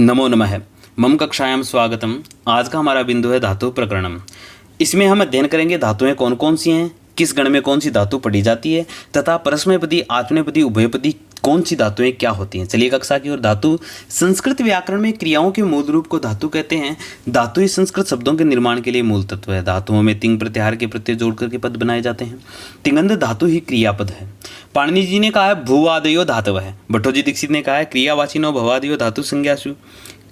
नमो नमः। मम कक्षायां स्वागतम। आज का हमारा बिंदु है धातु प्रकरणम। इसमें हम अध्ययन करेंगे धातुएं कौन कौन सी हैं, किस गण में कौन सी धातु पढ़ी जाती है तथा परस्मैपदी, आत्मनेपदी, उभयपदी कौन सी धातुएं क्या होती हैं। चलिए कक्षा की ओर। धातु संस्कृत व्याकरण में क्रियाओं के मूल रूप को धातु कहते हैं। धातु ही संस्कृत शब्दों के निर्माण के लिए मूल तत्व है। धातुओं में तिंग प्रत्याहार के प्रत्यय जोड़ करके पद बनाए जाते हैं। तिङन्त धातु ही क्रियापद है। पाणिनि जी ने कहा है भूवादयो धातवः। भट्टोजी दीक्षित ने कहा है क्रियावाचिनो भवादयो धातु संज्ञासु।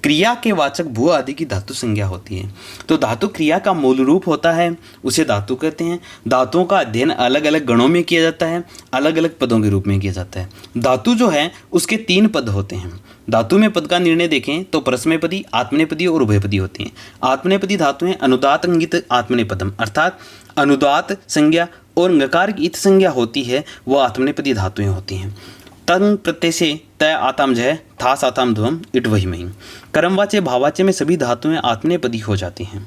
क्रिया के वाचक भू आदि की धातु संज्ञा होती है। तो धातु क्रिया का मूल रूप होता है, उसे धातु कहते हैं। धातुओं का अध्ययन अलग अलग गणों में किया जाता है, अलग अलग पदों के रूप में किया जाता है। धातु जो है उसके 3 पद होते हैं। धातु में पद का निर्णय देखें तो परस्मैपदी, आत्मनेपदी और उभयपदी होती हैं। आत्मनेपदी धातुएं अनुदात अंगित आत्मनेपदम अर्थात अनुदात संज्ञा और ngकार की इत संज्ञा होती है, वह आत्मनेपदी धातुएं होती हैं। तंग प्रत्यय से तय आताम जय थास आताम ध्वम इट वही मही। कर्मवाच्य भाववाच्य में सभी धातुएं आत्मनेपदी हो जाती हैं।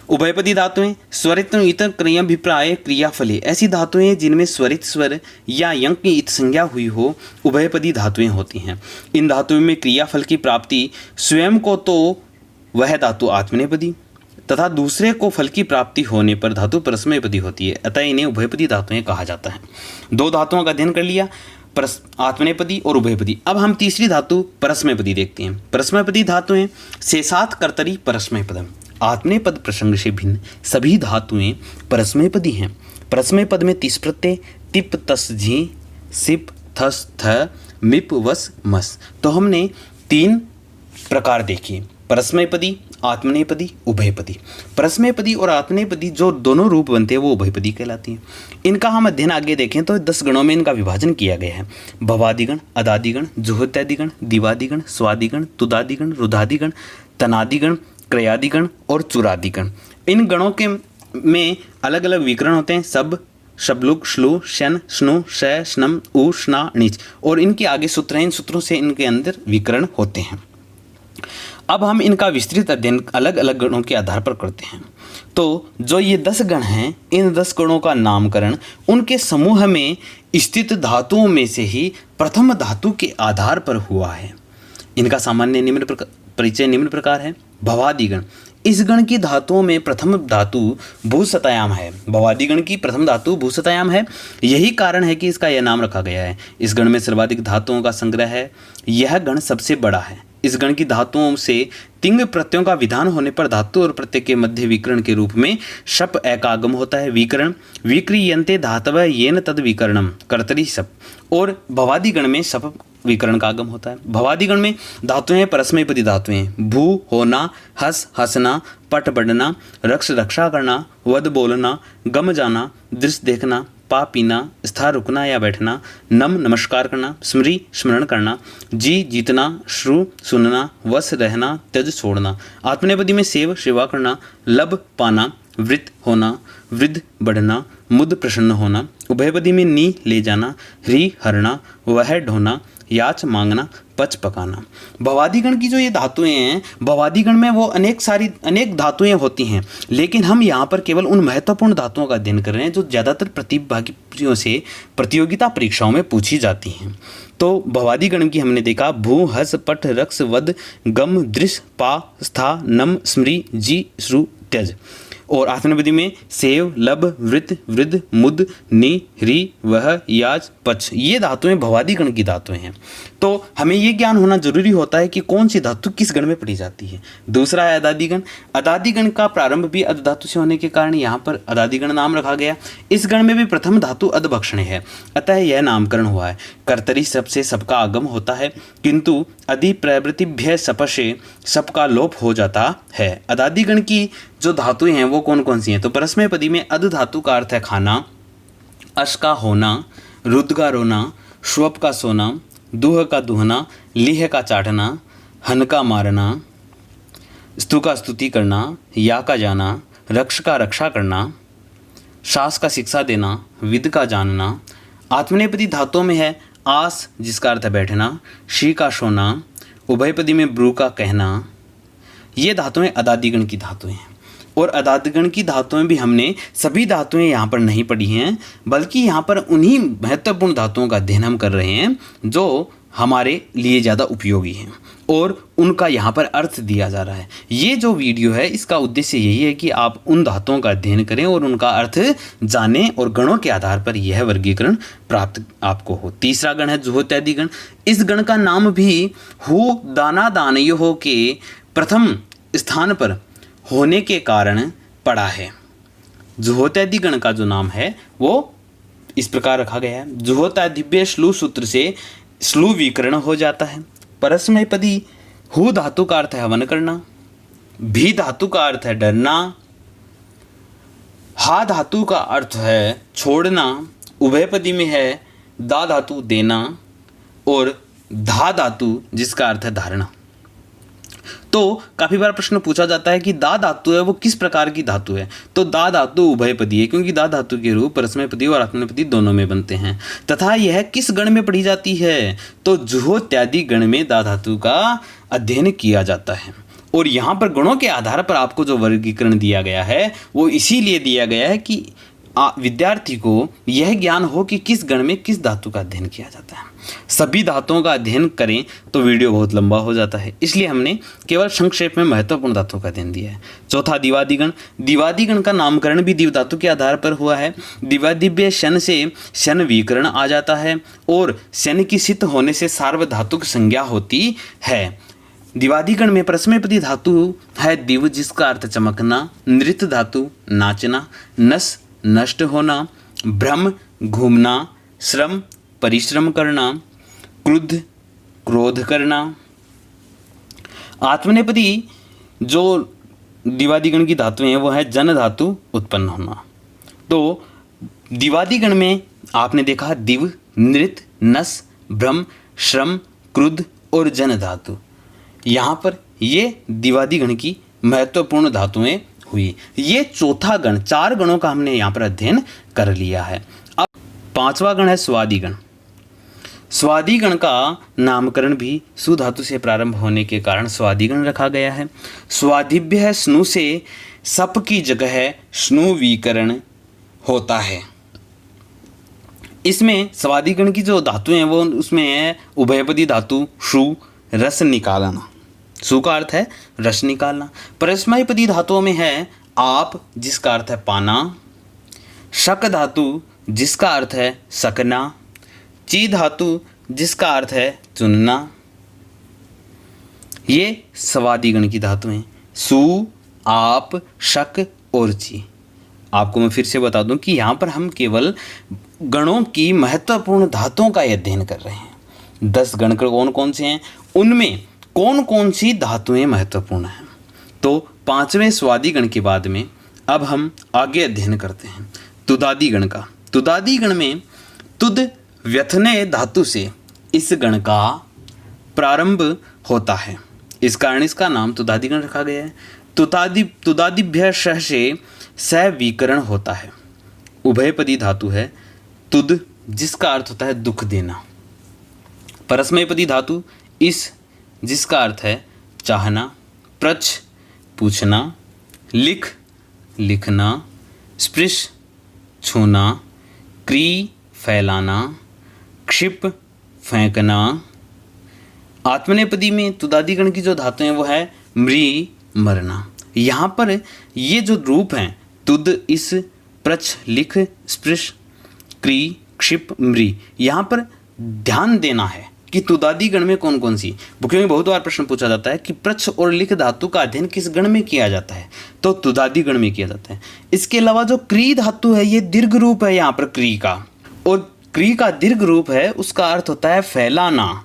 उभयपदी धातुएं स्वरित इतर क्रियाभिप्राय क्रियाफले, ऐसी धातुएं जिनमें स्वरित स्वर या यंग की इत संज्ञा हुई हो, उभयपदी धातुएं होती हैं। इन धातुओं में क्रियाफल की प्राप्ति स्वयं को तो वह धातु आत्मनेपदी तथा दूसरे को फल की प्राप्ति होने पर धातु परस्मैपदी होती है। अतः इन्हें उभयपदी धातुएं कहा जाता है। 2 धातुओं का अध्ययन कर लिया, आत्मनेपदी और उभयपदी। अब हम तीसरी धातु परस्मैपदी देखते हैं। परस्मैपदी धातुएं शेषात् कर्तरी परस्मैपदम। आत्मनेपद प्रसंग से भिन्न सभी धातुएं परस्मैपदी हैं। परस्मैपद में 30 प्रत्यय तिप तस झी सिप थस थ मिप वस मस। तो हमने 3 प्रकार देखे, परस्मैपदी, आत्मनेपदी, उभयपदी। परस्मैपदी और आत्मनेपदी जो दोनों रूप बनते हैं वो उभयपदी कहलाती हैं। इनका हम अध्ययन आगे देखें तो 10 गणों में इनका विभाजन किया गया है। भवादिगण, अदादिगण, जुहोत्यादिगण, दिवादिगण, स्वादिगण, तुदादिगण, रुधादिगण, तनादिगण, क्रयादिगण और चुरादिगण। इन गणों के में अलग अलग विकरण होते हैं। सब, शब्लुक, श्लू, शन, स्नु, श, स्नम, उ, स्ना, नीच और इनके आगे सूत्र हैं। इन सूत्रों से इनके अंदर विकरण होते हैं। अब हम इनका विस्तृत अध्ययन अलग अलग गणों के आधार पर करते हैं। तो जो ये 10 गण हैं, इन 10 गणों का नामकरण उनके समूह में स्थित धातुओं में से ही प्रथम धातु के आधार पर हुआ है। इनका सामान्य परिचय निम्न प्रकार है। भवादिगण, इस गण की धातुओं में प्रथम धातु भूसतायाम है। भवादिगण की प्रथम धातु भूसतायाम है। यही कारण है कि इसका यह नाम रखा गया है। इस गण में सर्वाधिक धातुओं का संग्रह है। यह गण सबसे बड़ा है। इस गण की धातुओं से तिंग प्रत्ययों का विधान होने पर धातु और प्रत्यय के मध्य विकरण के रूप में शप एकागम होता है। विकरण विक्रियन्ते धातव येन तद विकरणम कर्तरी शप। और भवादि गण में शप विकरण का आगम होता है। भवादि गण में धातुएं परस्मैपदी धातुएं भू होना, हस हंसना, पट बढ़ना, रक्ष रक्षा करना, वध बोलना, गम जाना, दृश्य देखना, पा पीना, स्था रुकना या बैठना, नम नमस्कार करना, स्मृति स्मरण करना, जी जीतना, श्रु सुनना, वश रहना, त्यज छोड़ना। आत्मनेपदी में सेव सेवा करना, लब पाना, वृत होना, वृद्ध बढ़ना, मुद प्रसन्न होना। उभयपदी में नी ले जाना, ह्री हरना, वह ढोना, याच मांगना, पच पकाना। भवादिगण की जो ये धातुएं हैं, भवादिगण में वो अनेक धातुएं होती हैं, लेकिन हम यहाँ पर केवल उन महत्वपूर्ण धातुओं का अध्ययन कर रहे हैं जो ज़्यादातर प्रतिभागियों से प्रतियोगिता परीक्षाओं में पूछी जाती हैं। तो भवादिगण की हमने देखा भू, हस, पट, रक्ष, वद, गम, दृश्य, पा, स्था, नम, स्मृ, जी, श्रु, त्यज। और आत्मनेपदी में सेव, लब, वृत, वृद्ध, मुद, नि, ह्री, वह, याज, पच। ये धातुएं भवादिगण की धातुएं हैं। तो हमें ये ज्ञान होना जरूरी होता है कि कौन सी धातु किस गण में पढ़ी जाती है। दूसरा है अदादिगण। अदादिगण का प्रारंभ भी अद धातु से होने के कारण यहाँ पर अदादिगण नाम रखा गया। इस गण में भी प्रथम धातु अदभक्षणे है, अतः यह नामकरण हुआ है। कर्तरी शप से सबका आगम होता है, किंतु अधि प्रवृत्तिभ्य सपशे सबका लोप हो जाता है। अदादिगण की जो धातुएं हैं वो कौन कौन सी हैं? तो परस्मैपदी में अद धातु का अर्थ है खाना, अश का होना, रुद्र का रोना, श्वप का सोना, दुह का दुहना, लिह का चाटना, हन का मारना, स्तु का स्तुति करना, या का जाना, रक्ष का रक्षा करना, शास का शिक्षा देना, विद का जानना। आत्मनेपदी धातुओं में है आस जिसका अर्थ है बैठना, शी का सोना, उभयपदी में ब्रू का कहना। ये धातुएं अदादिगण की धातुएं हैं। और अदादिगण की धातुएं भी हमने सभी धातुएं यहाँ पर नहीं पढ़ी हैं, बल्कि यहाँ पर उन्हीं महत्वपूर्ण धातुओं का अध्ययन हम कर रहे हैं जो हमारे लिए ज़्यादा उपयोगी हैं और उनका यहाँ पर अर्थ दिया जा रहा है। ये जो वीडियो है इसका उद्देश्य यही है कि आप उन धातुओं का अध्ययन करें और उनका अर्थ जानें और गणों के आधार पर यह वर्गीकरण प्राप्त आपको हो। तीसरा गण है जुहोत्यादि गण। इस गण का नाम भी हु दाना दानयोः के प्रथम स्थान पर होने के कारण पड़ा है। जुहोत्यादि गण का जो नाम है वो इस प्रकार रखा गया है। जुहोत्यादिभ्य श्लू सूत्र से श्लू विकर्ण हो जाता है। परस्मैपदी हु धातु का अर्थ है हवन करना, भी धातु का अर्थ है डरना, हा धातु का अर्थ है छोड़ना, उभयपदी में है दा धातु देना और धा धातु जिसका अर्थ है धारणा। तो काफ़ी बार प्रश्न पूछा जाता है कि दा धातु है वो किस प्रकार की धातु है। तो दा धातु उभयपदी है क्योंकि दा धातु के रूप परस्मैपदी और आत्मनेपदी दोनों में बनते हैं। तथा यह किस गण में पढ़ी जाती है? तो जुहोत्यादि गण में दा धातु का अध्ययन किया जाता है। और यहाँ पर गणों के आधार पर आपको जो वर्गीकरण दिया गया है वो इसीलिए दिया गया है कि विद्यार्थी को यह ज्ञान हो कि किस गण में किस धातु का अध्ययन किया जाता है। सभी धातुओं का अध्ययन करें तो वीडियो बहुत लंबा हो जाता है, इसलिए हमने केवल संक्षेप में महत्वपूर्ण धातुओं का अध्ययन दिया है। चौथा दिवादी गण। दिवादी गण का नामकरण भी दिव धातु के आधार पर हुआ है। दिवादिव्य शन से शन विकर्ण आ जाता है और शन की सित होने से सार्वधातुक संज्ञा होती है। दिवादी गण में परस्मैपदी धातु है दिव जिसका अर्थ चमकना, नृत धातु नाचना, नस नष्ट होना, भ्रम घूमना, श्रम परिश्रम करना, क्रुद्ध क्रोध करना। आत्मनेपदी जो दिवादी गण की धातुएं हैं वो है जन धातु उत्पन्न होना। तो दिवादी गण में आपने देखा दिव, नृत, नस, भ्रम, श्रम, क्रुद्ध और जन धातु। यहाँ पर ये दिवादी गण की महत्वपूर्ण धातुएं हुई। ये चौथा गण, 4 गणों का हमने यहाँ पर अध्ययन कर लिया है। अब 5वां गण है स्वादि गण। स्वादि गण का नामकरण भी सु धातु से प्रारंभ होने के कारण स्वादि गण रखा गया है। स्वादिभ्य स्नु से सप की जगह स्नु विकरण होता है। इसमें स्वादि गण की जो धातुएं हैं वो उसमें है उभयपदी धातु शु, रस निकालना। सु का अर्थ है रस निकालना। परस्मैपदी धातुओं में है आप जिसका अर्थ है पाना, शक धातु जिसका अर्थ है सकना, ची धातु जिसका अर्थ है चुनना। ये स्वादि गण की धातुएं सु, आप, शक और ची। आपको मैं फिर से बता दूं कि यहाँ पर हम केवल गणों की महत्वपूर्ण धातुओं का अध्ययन कर रहे हैं। 10 गण कौन कौन से हैं, उनमें कौन कौन सी धातुएं महत्वपूर्ण हैं। तो 5वें स्वादि गण के बाद में अब हम आगे अध्ययन करते हैं तुदादि गण का। तुदादि गण में तुद व्यथने धातु से इस गण का प्रारंभ होता है, इस कारण इसका नाम तुदादि गण रखा गया है। तुदादिभ्य श से स विकरण होता है। उभयपदी धातु है तुद जिसका अर्थ होता है दुख देना। परस्मैपदी धातु इस जिसका अर्थ है चाहना, प्रच पूछना, लिख लिखना, स्पृश छूना, क्री फैलाना, क्षिप फेंकना। आत्मनेपदी में तुदादि गण की जो धातु हैं वो है मृ मरना। यहाँ पर ये जो रूप हैं तुद, इस, प्रच, लिख, स्पृश, क्री, क्षिप, मृ, यहाँ पर ध्यान देना है कि तुदादि गण में कौन कौन सी। बुकिंग में बहुत बार प्रश्न पूछा जाता है कि प्रच और लिख धातु का अध्ययन किस गण में किया जाता है, तो तुदादि गण में किया जाता है। इसके अलावा जो क्री धातु है ये दीर्घ रूप है यहाँ पर क्री का, और क्री का दीर्घ रूप है उसका अर्थ होता है फैलाना।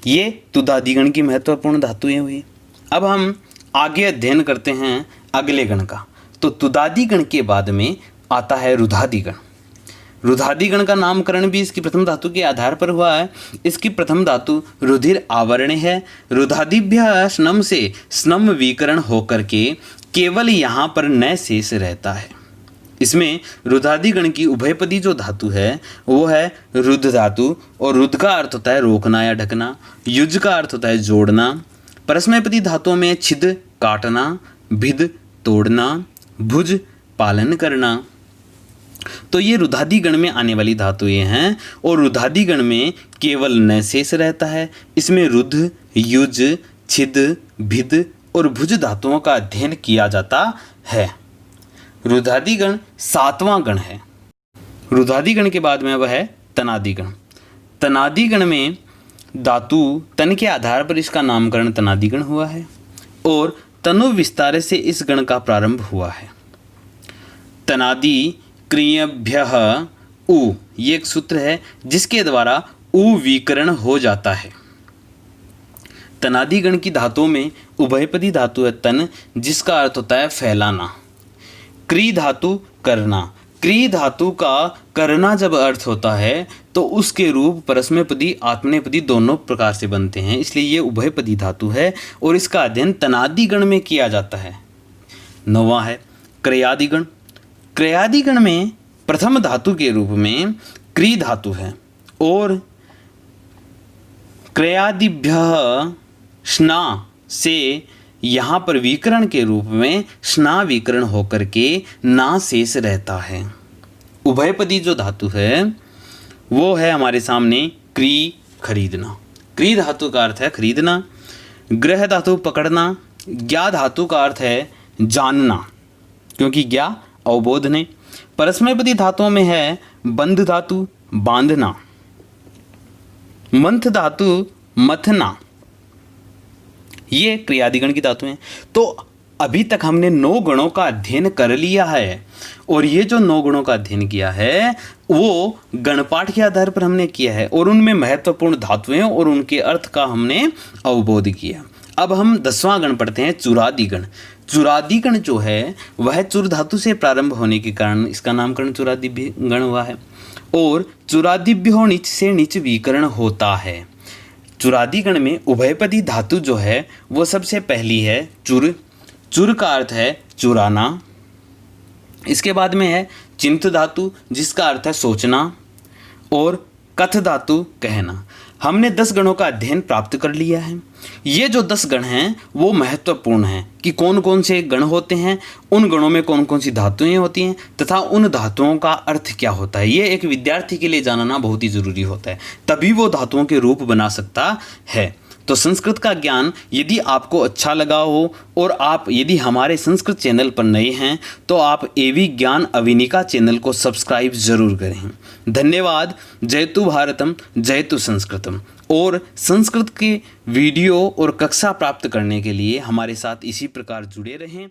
ये तुदादि गण की महत्वपूर्ण धातुएं हुई। अब हम आगे अध्ययन करते हैं अगले गण का। तो तुदादि गण के बाद में आता है रुधादि गण। रुधादि गण का नामकरण भी इसकी प्रथम धातु के आधार पर हुआ है। इसकी प्रथम धातु रुधिर आवरण है। रुधादिभ्य स्नम से स्नम विकरण होकर के केवल यहाँ पर न शेष रहता है। इसमें रुधादि गण की उभयपदी जो धातु है वो है रुद्ध धातु, और रुद्ध का अर्थ होता है रोकना या ढकना, युज का अर्थ होता है जोड़ना। परस्मैपदी धातुओं में छिद काटना, भिद तोड़ना, भुज पालन करना। तो ये रुधादि गण में आने वाली धातुएं हैं और रुधादि गण में केवल न शेष रहता है। इसमें रुध, युज, छिद, भिद और भुज धातुओं का अध्ययन किया जाता है। रुधादि गण 7वां गण है। रुधादि गण के बाद में वह है तनादि गण। तनादि गण में धातु तन के आधार पर इसका नामकरण तनादि गण हुआ है और तनु विस्तार से इस गण का प्रारंभ हुआ है। तनादि क्रियभ्यः उ, ये एक सूत्र है जिसके द्वारा उ विकरण हो जाता है। तनादि गण की धातुओं में उभयपदी धातु है तन, जिसका अर्थ होता है फैलाना। क्री धातु करना। क्री धातु का करना जब अर्थ होता है तो उसके रूप परस्मैपदी आत्मनेपदी दोनों प्रकार से बनते हैं, इसलिए ये उभयपदी धातु है और इसका अध्ययन तनादि गण में किया जाता है। 9वां है क्रयादि गण। क्रयादि गण में प्रथम धातु के रूप में क्री धातु है और क्रयादिभ्यः स्ना से यहाँ पर विकरण के रूप में स्ना विकरण होकर के ना शेष रहता है। उभयपदी जो धातु है वो है हमारे सामने क्री, खरीदना। क्री धातु का अर्थ है खरीदना। ग्रह धातु पकड़ना। ज्ञा धातु का अर्थ है जानना, क्योंकि ज्ञा अवबोध ने। परस्मैपदी धातुओं में है बंध धातु, बांधना। मंथ धातु मथना। ये क्रियादिगण की धातु हैं। तो अभी तक हमने 9 गणों का अध्ययन कर लिया है और ये जो 9 गणों का अध्ययन किया है वो गणपाठ के आधार पर हमने किया है और उनमें महत्वपूर्ण धातुएं और उनके अर्थ का हमने अवबोध किया। अब हम 10वां गण पढ़ते हैं चुरादि गण। चुरादि गण जो है वह चुर धातु से प्रारंभ होने के कारण इसका नामकरण चुरादि गण हुआ है और चुरादिभ्यो नीच से नीच विकरण होता है। चुरादि गण में उभयपदी धातु जो है वो सबसे पहली है चुर। चुर का अर्थ है चुराना। इसके बाद में है चिंत धातु, जिसका अर्थ है सोचना, और कथ धातु कहना। हमने 10 गणों का अध्ययन प्राप्त कर लिया है। ये जो 10 गण हैं वो महत्वपूर्ण हैं कि कौन कौन से गण होते हैं, उन गणों में कौन कौन सी धातुएं होती हैं तथा उन धातुओं का अर्थ क्या होता है। ये एक विद्यार्थी के लिए जानना बहुत ही ज़रूरी होता है, तभी वो धातुओं के रूप बना सकता है। तो संस्कृत का ज्ञान यदि आपको अच्छा लगा हो और आप यदि हमारे संस्कृत चैनल पर नए हैं तो आप एवी ज्ञान अविनिका चैनल को सब्सक्राइब जरूर करें। धन्यवाद। जयतु भारतम, जयतु संस्कृतम। और संस्कृत के वीडियो और कक्षा प्राप्त करने के लिए हमारे साथ इसी प्रकार जुड़े रहें।